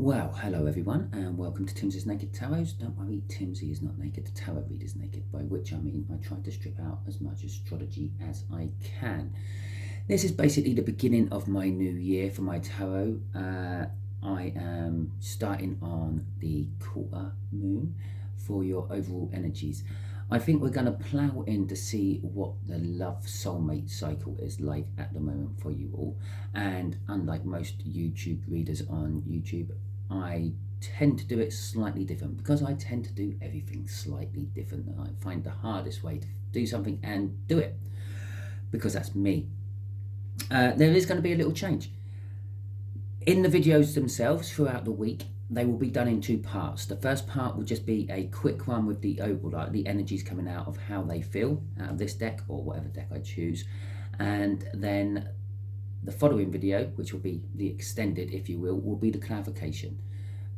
Well, hello everyone, and welcome to Timsy Naked Tarot. Don't worry, Timsy is not naked, the tarot reader's naked, by which I mean I try to strip out as much astrology as I can. This is basically the beginning of my new year for my tarot. I am starting on the quarter moon for your overall energies. I think we're going to plough in to see what the love soulmate cycle is like at the moment for you all. And unlike most YouTube readers on YouTube, I tend to do it slightly different because I tend to do everything slightly different. And I find the hardest way to do something and do it because that's me. There is going to be a little change. In the videos themselves throughout the week, they will be done in two parts. The first part will just be a quick one with the overall, like the energies coming out of how they feel out of this deck or whatever deck I choose. And then the following video, which will be the extended, if you will be the clarification.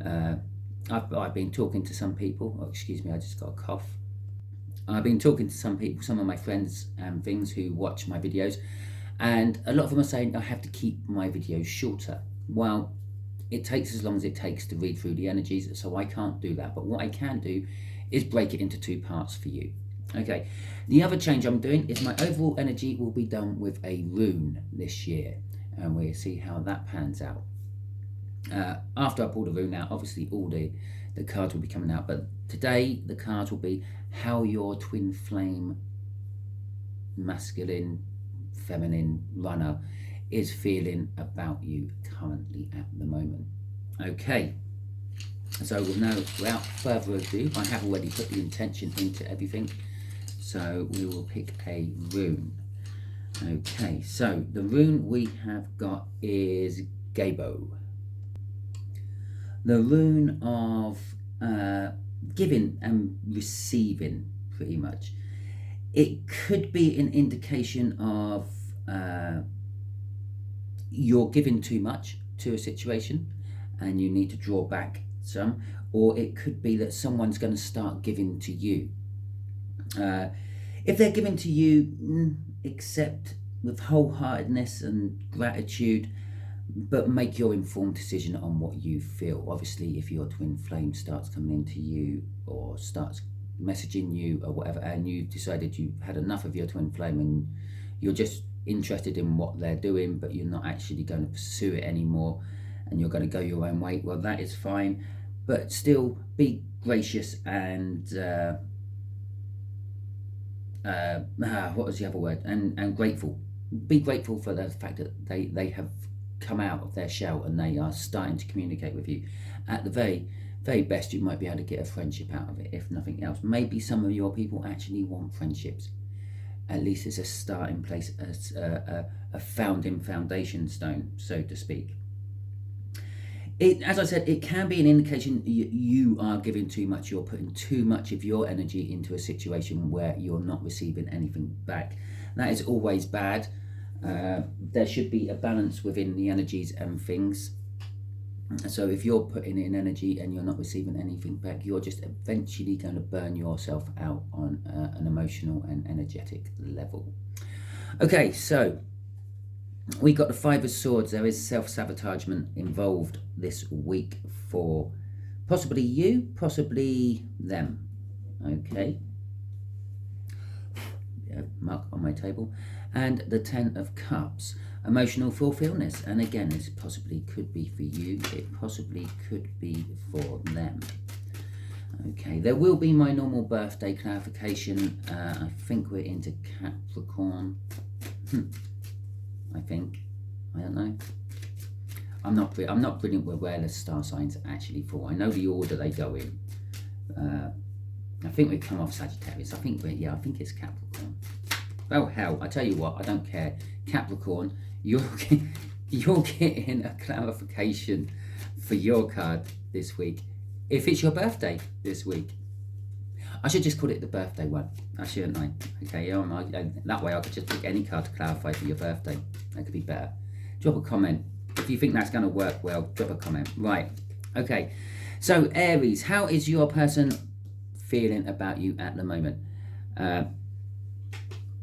I've been talking to some people, oh, excuse me, I just got a cough. I've been talking to some people, some of my friends and things who watch my videos, and a lot of them are saying I have to keep my videos shorter. Well, it takes as long as it takes to read through the energies, so I can't do that. But what I can do is break it into two parts for you. Okay, the other change I'm doing is my overall energy will be done with a rune this year, and we'll see how that pans out. After I pull the rune out, obviously all the cards will be coming out, but today the cards will be how your twin flame masculine feminine runner is feeling about you currently at the moment. Okay, so without further ado, I have already put the intention into everything, so we will pick a rune. Okay, so the rune we have got is Gabo, the rune of giving and receiving, pretty much. It could be an indication of you're giving too much to a situation and you need to draw back some, or it could be that someone's going to start giving to you. If they're giving to you, accept with wholeheartedness and gratitude, but make your informed decision on what you feel. Obviously, if your twin flame starts coming into you or starts messaging you or whatever, and you've decided you've had enough of your twin flame and you're just interested in what they're doing, but you're not actually going to pursue it anymore and you're going to go your own way, well, that is fine, but still be gracious and what was the other word, and grateful. Be grateful for the fact that they have come out of their shell and they are starting to communicate with you. At the very best, you might be able to get a friendship out of it, if nothing else. Maybe some of your people actually want friendships. At least it's a starting place, a foundation stone, so to speak. As I said, it can be an indication you are giving too much. You're putting too much of your energy into a situation where you're not receiving anything back. That is always bad. There should be a balance within the energies and things. So if you're putting in energy and you're not receiving anything back, you're just eventually going to burn yourself out on an emotional and energetic level. Okay, so we got the Five of Swords. There is self-sabotagement involved this week for possibly you, possibly them. Okay. Mark on my table. And the Ten of Cups, emotional fulfillment, and again, this possibly could be for you, it possibly could be for them. Okay, there will be my normal birthday clarification. I think we're into Capricorn. I think, I don't know. I'm not brilliant with where the star signs actually fall. I know the order they go in. I think we come off Sagittarius. I think it's Capricorn. Oh hell, I tell you what, I don't care. Capricorn, you're getting a clarification for your card this week. If it's your birthday this week, I should just call it the birthday one. I shouldn't I? Okay, that way I could just pick any card to clarify for your birthday. That could be better. Drop a comment. If you think that's going to work well, drop a comment. Right, okay. So Aries, how is your person feeling about you at the moment?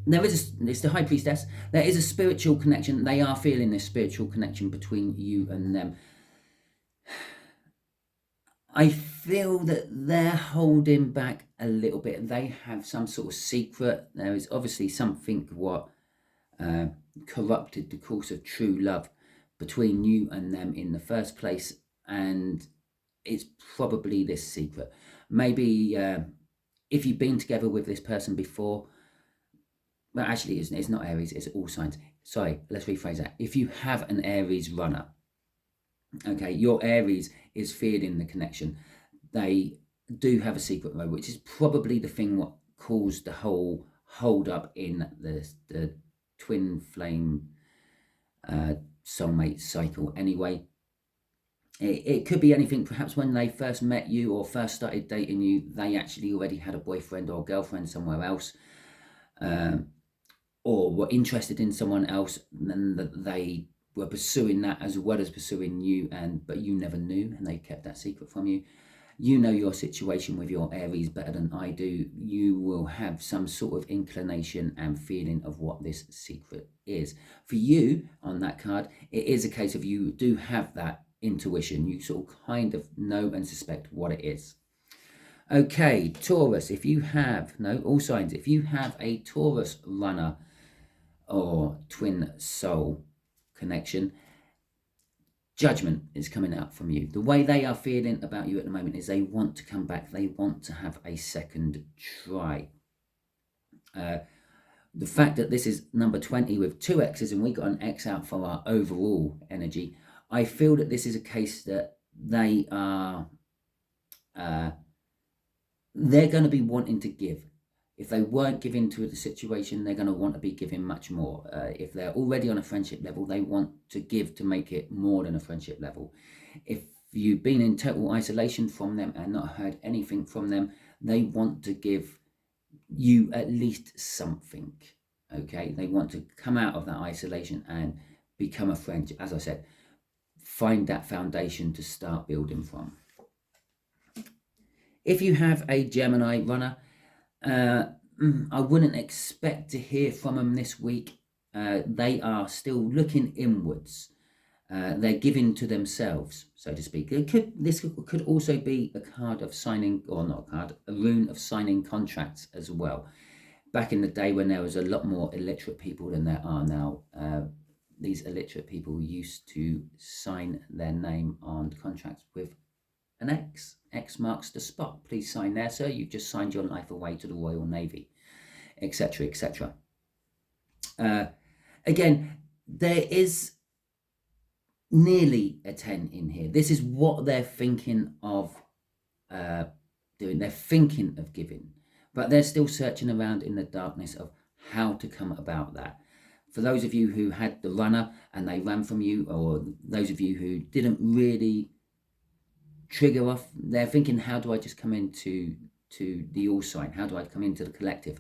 It's the High Priestess. There is a spiritual connection. They are feeling this spiritual connection between you and them. I feel that they're holding back a little bit. They have some sort of secret. There is obviously something what uh, corrupted the course of true love between you and them in the first place, and it's probably this secret. Maybe if you've been together with this person before, well, actually, it's not Aries, it's all signs. Sorry, let's rephrase that. If you have an Aries runner, okay, your Aries is feeling the connection. They do have a secret road, which is probably the thing what caused the whole hold up in the twin flame soulmate cycle anyway. It could be anything. Perhaps when they first met you or first started dating you, they actually already had a boyfriend or girlfriend somewhere else, or were interested in someone else, and that they were pursuing that as well as pursuing you, but you never knew, and they kept that secret from you. You know your situation with your Aries better than I do. You will have some sort of inclination and feeling of what this secret is. For you, on that card, it is a case of you do have that intuition. You sort of kind of know and suspect what it is. Okay, Taurus, if you have, no, all signs, if you have a Taurus runner or twin soul connection, judgment is coming out from you. The way they are feeling about you at the moment is they want to come back. They want to have a second try. The fact that this is number 20 with 2 X's and we got an X out for our overall energy, I feel that this is a case that they are, they're going to be wanting to give. If they weren't giving to the situation, they're going to want to be giving much more. If they're already on a friendship level, they want to give to make it more than a friendship level. If you've been in total isolation from them and not heard anything from them, they want to give you at least something. Okay, they want to come out of that isolation and become a friend. As I said, find that foundation to start building from. If you have a Gemini runner, I wouldn't expect to hear from them this week. They are still looking inwards. They're giving to themselves, so to speak. This could also be a card of signing, or not a card, a rune of signing contracts as well. Back in the day when there was a lot more illiterate people than there are now, these illiterate people used to sign their name on contracts with an X. X marks the spot. Please sign there, sir. You've just signed your life away to the Royal Navy, etc., etc. Again, there is nearly a 10 in here. This is what they're thinking of doing. They're thinking of giving, but they're still searching around in the darkness of how to come about that. For those of you who had the runner and they ran from you, or those of you who didn't really trigger off, they're thinking, how do I just come into the all sign? How do I come into the collective?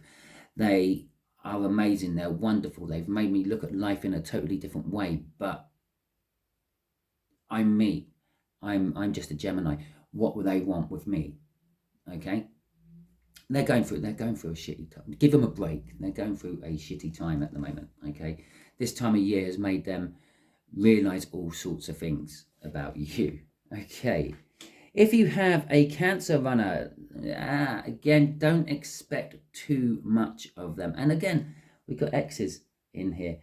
They are amazing. They're wonderful. They've made me look at life in a totally different way. But I'm me. I'm just a Gemini. What will they want with me? Okay. They're going through a shitty time. Give them a break. They're going through a shitty time at the moment. Okay. This time of year has made them realize all sorts of things about you. Okay. If you have a Cancer runner, again, don't expect too much of them. And again, we've got X's in here.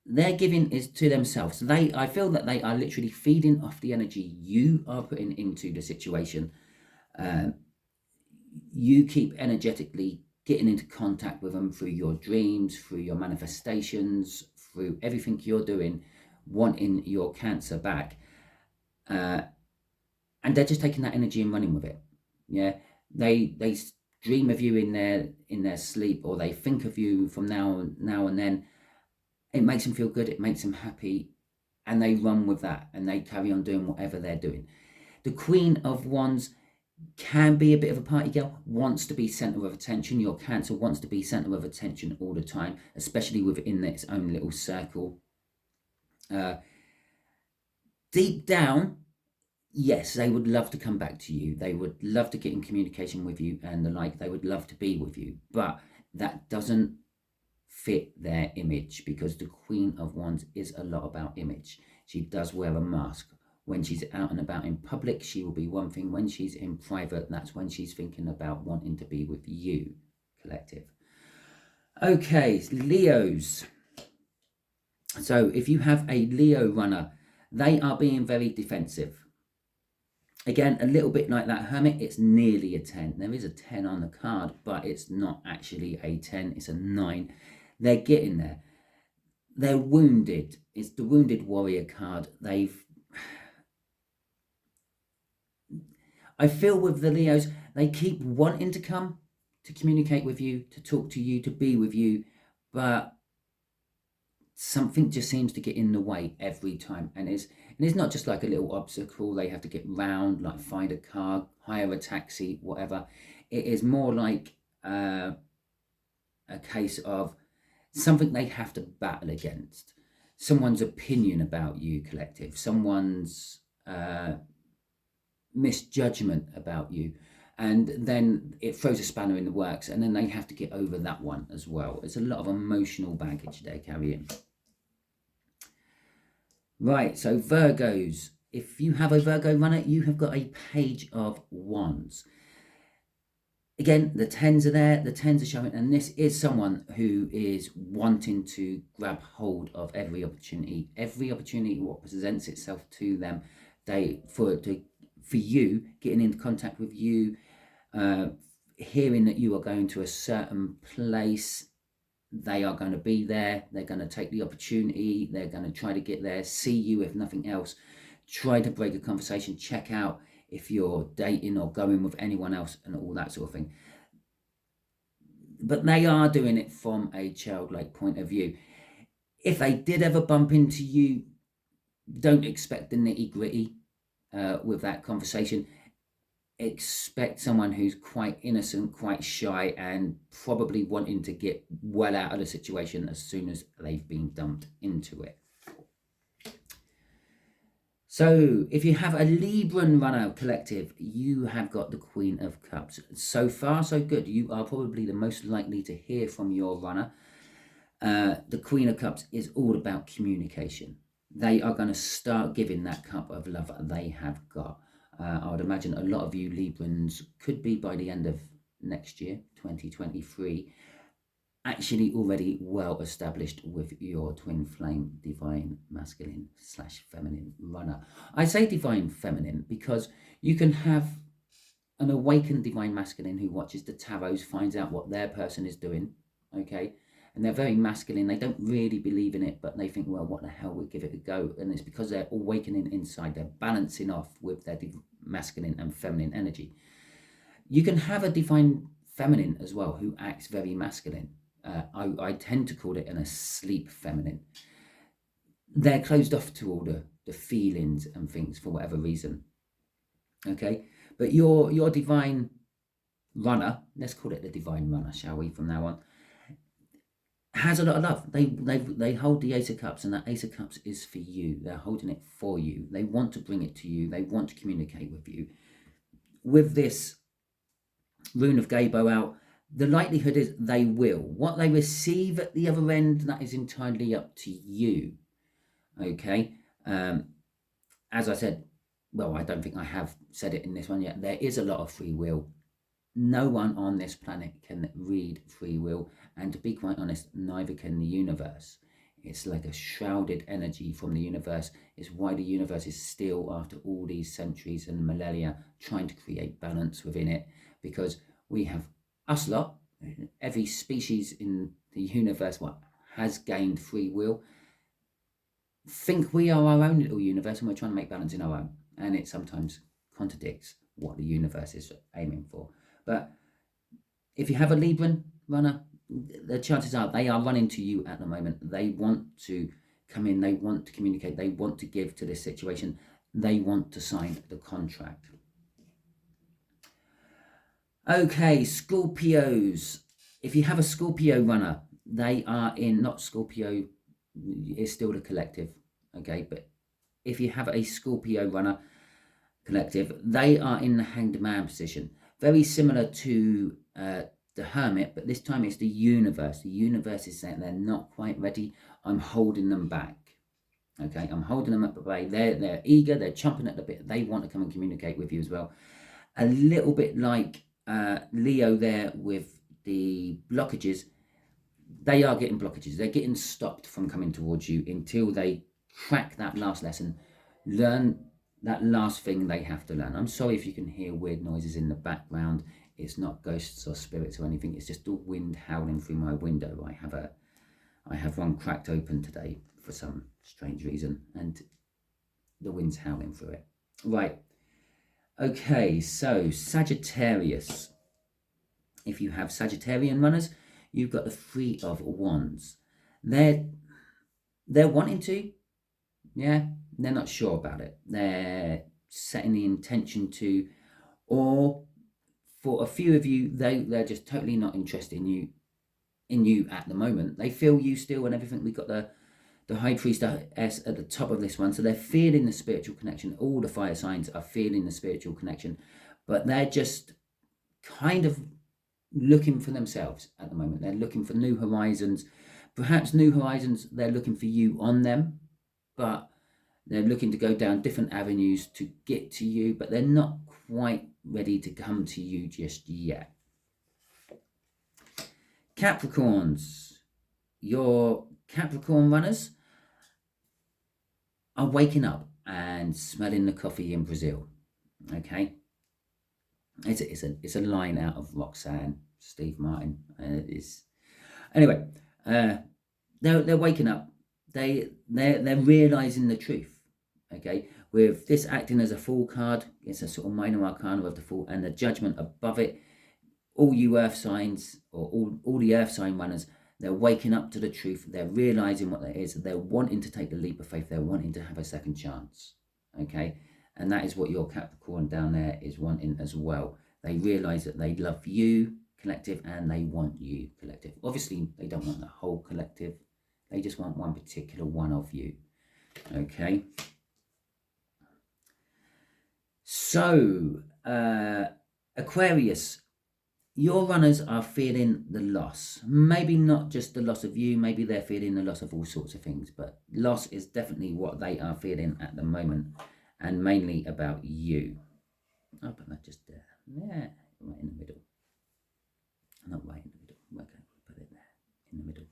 Their giving is to themselves. I feel that they are literally feeding off the energy you are putting into the situation. You keep energetically getting into contact with them through your dreams, through your manifestations, through everything you're doing, wanting your Cancer back. And they're just taking that energy and running with it. Yeah, they dream of you in their sleep, or they think of you from now and then. It makes them feel good. It makes them happy, and they run with that, and they carry on doing whatever they're doing. The Queen of Wands can be a bit of a party girl, wants to be center of attention. Your Cancer wants to be center of attention all the time, especially within its own little circle. Deep down, yes, they would love to come back to you. They would love to get in communication with you and the like. They would love to be with you, but that doesn't fit their image, because the Queen of Wands is a lot about image. She does wear a mask. When she's out and about in public, she will be one thing. When she's in private, that's when she's thinking about wanting to be with you, collective. Okay, Leos. So if you have a Leo runner, they are being very defensive. Again, a little bit like that Hermit, it's nearly a 10. There is a 10 on the card, but it's not actually a 10, it's a 9. They're getting there. They're wounded. It's the Wounded Warrior card. I feel with the Leos, they keep wanting to come to communicate with you, to talk to you, to be with you, but something just seems to get in the way every time. And it's not just like a little obstacle they have to get round, like find a car, hire a taxi, whatever. It is more like a case of something they have to battle against. Someone's opinion about you, collective. Someone's misjudgment about you. And then it throws a spanner in the works, and then they have to get over that one as well. It's a lot of emotional baggage they're carrying. Right, so Virgos. If you have a Virgo runner, you have got a Page of Wands. Again, the 10s are there, the 10s are showing, and this is someone who is wanting to grab hold of every opportunity what presents itself to them. For you, getting into contact with you, hearing that you are going to a certain place, they are going to be there, they're going to take the opportunity, they're going to try to get there, see you if nothing else, try to break a conversation, check out if you're dating or going with anyone else and all that sort of thing. But they are doing it from a childlike point of view. If they did ever bump into you, don't expect the nitty-gritty with that conversation. Expect someone who's quite innocent, quite shy, and probably wanting to get well out of the situation as soon as they've been dumped into it. So if you have a Libran runner, collective, you have got the Queen of Cups. So far, so good. You are probably the most likely to hear from your runner. The Queen of Cups is all about communication. They are going to start giving that cup of love they have got. I would imagine a lot of you Librans could be, by the end of next year, 2023, actually already well established with your twin flame divine masculine / feminine runner. I say divine feminine because you can have an awakened divine masculine who watches the tarots, finds out what their person is doing, okay? And they're very masculine. They don't really believe in it, but they think, well, what the hell, we'll give it a go. And it's because they're awakening inside. They're balancing off with their masculine and feminine energy. You can have a divine feminine as well who acts very masculine. I tend to call it an asleep feminine. They're closed off to all the feelings and things for whatever reason. Okay? But your divine runner, let's call it the divine runner, shall we, from now on, has a lot of love. They hold the Ace of Cups, and that Ace of Cups is for you. They're holding it for you. They want to bring it to you. They want to communicate with you. With this Rune of Gabo out, the likelihood is they will. What they receive at the other end, that is entirely up to you. Okay? As I said, well, I don't think I have said it in this one yet. There is a lot of free will. No one on this planet can read free will, and to be quite honest, neither can the universe. It's like a shrouded energy from the universe. It's why the universe is still, after all these centuries and millennia, trying to create balance within it, because we have us lot, every species in the universe has gained free will, think we are our own little universe, and we're trying to make balance in our own, and it sometimes contradicts what the universe is aiming for. But if you have a Libran runner, the chances are they are running to you at the moment. They want to come in, they want to communicate, they want to give to this situation, they want to sign the contract. Okay, Scorpios. If you have a Scorpio runner, they are in, not Scorpio, it's still the collective, okay? But if you have a Scorpio runner collective, they are in the Hanged Man position. Very similar to the Hermit, but this time it's the universe. The universe is saying they're not quite ready. I'm holding them back. Okay, I'm holding them up at bay. They're eager, they're chomping at the bit. They want to come and communicate with you as well. A little bit like Leo there with the blockages. They are getting blockages. They're getting stopped from coming towards you until they crack that last lesson, learn that last thing they have to learn. I'm sorry if you can hear weird noises in the background. It's not ghosts or spirits or anything. It's just the wind howling through my window. I have one cracked open today for some strange reason, and the wind's howling through it. Right. Okay, so Sagittarius. If you have Sagittarian runners, you've got the Three of Wands. They're wanting to, yeah, they're not sure about it. They're setting the intention to, or for a few of you, they're just totally not interested in you at the moment. They feel you still and everything. We've got the High Priestess at the top of this one, so they're feeling the spiritual connection. All the fire signs are feeling the spiritual connection, but they're just kind of looking for themselves at the moment. They're looking for new horizons. Perhaps new horizons, they're looking for you on them, but they're looking to go down different avenues to get to you, but they're not quite ready to come to you just yet. Capricorns, your Capricorn runners are waking up and smelling the coffee in Brazil. Okay, it's a line out of Roxanne, Steve Martin. Anyway. They're waking up. They're realizing the truth. Okay, with this acting as a Fool card, it's a sort of minor arcana of the Fool, and the Judgment above it. All you Earth signs, or all the Earth sign runners, they're waking up to the truth. They're realizing what that is. They're wanting to take the leap of faith. They're wanting to have a second chance. Okay, and that is what your Capricorn down there is wanting as well. They realize that they love you, collective, and they want you, collective. Obviously, they don't want the whole collective. They just want one particular one of you. Okay. So, Aquarius, your runners are feeling the loss. Maybe not just the loss of you. Maybe they're feeling the loss of all sorts of things. But loss is definitely what they are feeling at the moment. And mainly about you. I'll put that just there. Yeah, right in the middle. Not right in the middle. Okay, put it there in the middle.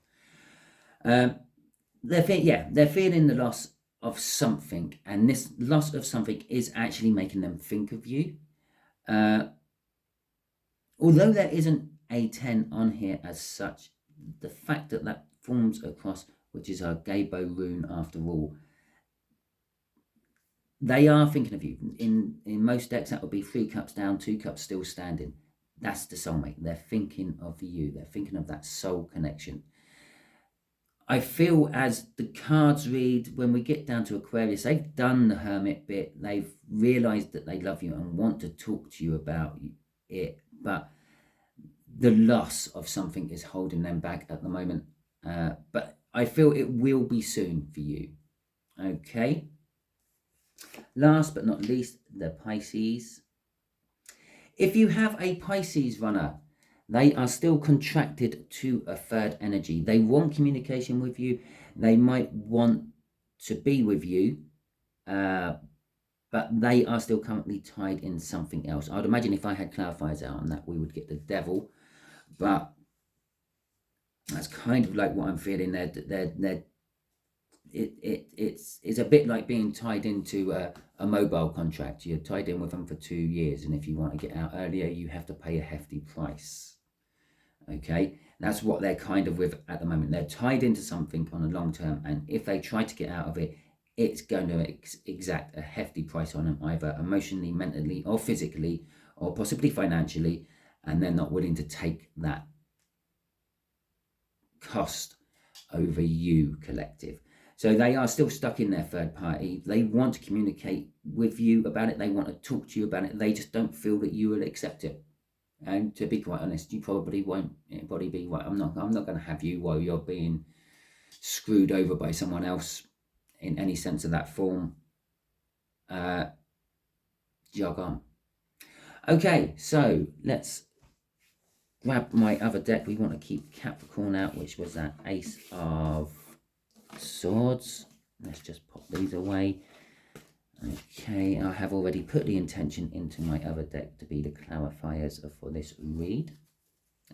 They're feeling the loss of something, and this loss of something is actually making them think of you. Although there isn't a 10 on here as such, the fact that forms a cross, which is our Gabo rune after all, they are thinking of you. In most decks, that would be 3 cups down, 2 cups still standing. That's the soulmate. They're thinking of you. They're thinking of that soul connection. I feel as the cards read, when we get down to Aquarius, they've done the hermit bit. They've realized that they love you and want to talk to you about it. But the loss of something is holding them back at the moment. But I feel it will be soon for you. Okay. Last but not least, the Pisces. If you have a Pisces runner, they are still contracted to a third energy. They want communication with you. They might want to be with you, but they are still currently tied in something else. I'd imagine if I had clarifiers out on that, we would get the Devil, but that's kind of like what I'm feeling there. It's a bit like being tied into a mobile contract. You're tied in with them for 2 years, and if you want to get out earlier, you have to pay a hefty price. Okay, that's what they're kind of with at the moment. They're tied into something on a long term, and if they try to get out of it, it's going to exact a hefty price on them, either emotionally, mentally, or physically, or possibly financially, and they're not willing to take that cost over you, collective. So they are still stuck in their third party. They want to communicate with you about it. They want to talk to you about it. They just don't feel that you will accept it. And to be quite honest, you probably won't. It'll probably be, right, I'm not going to have you while you're being screwed over by someone else in any sense of that form. Jog on. Okay, so let's grab my other deck. We want to keep Capricorn out, which was that Ace of Swords. Let's just pop these away. Okay, I have already put the intention into my other deck to be the clarifiers for this read.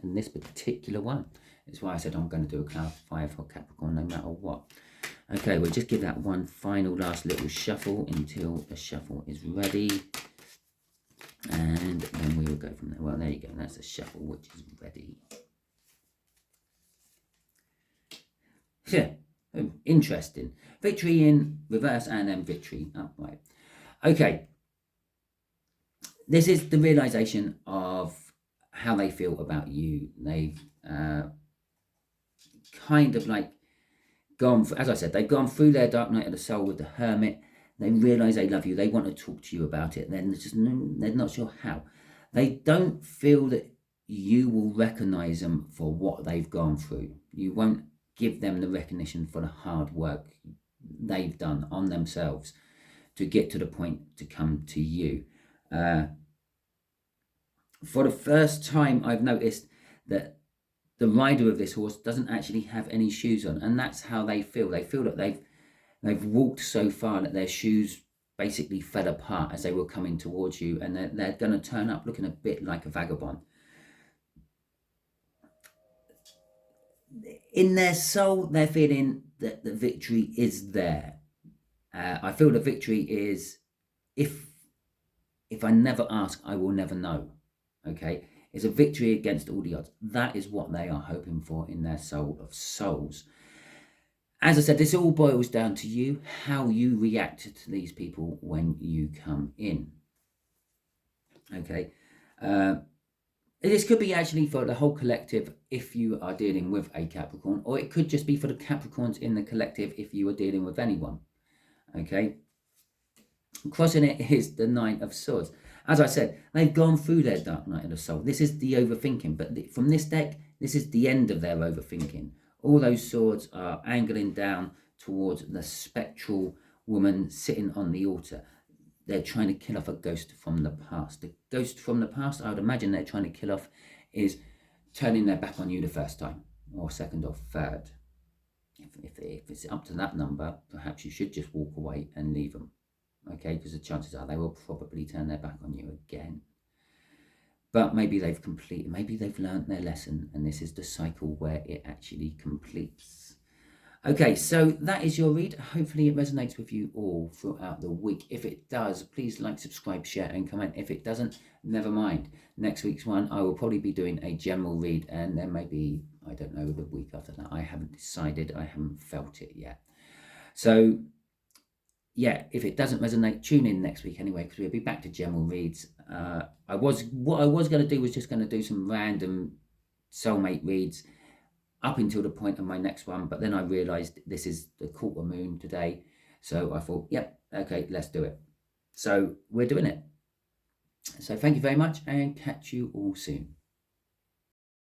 And this particular one is why I said I'm going to do a clarifier for Capricorn no matter what. Okay, we'll just give that one final last little shuffle until the shuffle is ready. And then we will go from there. Well, there you go. That's a shuffle which is ready. Yeah, interesting. Victory in reverse and then victory upright. Okay. This is the realization of how they feel about you. They've kind of like gone, as I said, they've gone through their dark night of the soul with the Hermit. They realize they love you. They want to talk to you about it. They're not sure how. They don't feel that you will recognize them for what they've gone through. You won't give them the recognition for the hard work they've done on themselves to get to the point to come to you. For the first time, I've noticed that the rider of this horse doesn't actually have any shoes on, and that's how they feel. They feel that they've walked so far that their shoes basically fell apart as they were coming towards you, and they're going to turn up looking a bit like a vagabond. In their soul, they're feeling that the victory is there. I feel the victory is, if I never ask, I will never know. Okay, it's a victory against all the odds. That is what they are hoping for in their soul of souls. As I said, this all boils down to you, how you react to these people when you come in. Okay, this could be actually for the whole collective if you are dealing with a Capricorn, or it could just be for the Capricorns in the collective if you are dealing with anyone. Okay, crossing it is the Nine of Swords. As I said, they've gone through their dark night of the soul. This is the overthinking, but from this deck, this is the end of their overthinking. All those swords are angling down towards the spectral woman sitting on the altar. They're trying to kill off a ghost from the past. The ghost from the past, I would imagine they're trying to kill off, is turning their back on you the first time, or second or third. If it's up to that number, perhaps you should just walk away and leave them. Okay, because the chances are they will probably turn their back on you again. But maybe they've learned their lesson, and this is the cycle where it actually completes. Okay, so that is your read. Hopefully it resonates with you all throughout the week. If it does, please like, subscribe, share, and comment. If it doesn't, never mind. Next week's one, I will probably be doing a general read, and then maybe, I don't know, the week after that. I haven't decided. I haven't felt it yet. So yeah, if it doesn't resonate, tune in next week anyway, because we'll be back to general reads. What I was going to do was just going to do some random soulmate reads up until the point of my next one, but then I realized this is the quarter moon today, so I thought, yep, okay, let's do it. So we're doing it. So thank you very much, and catch you all soon.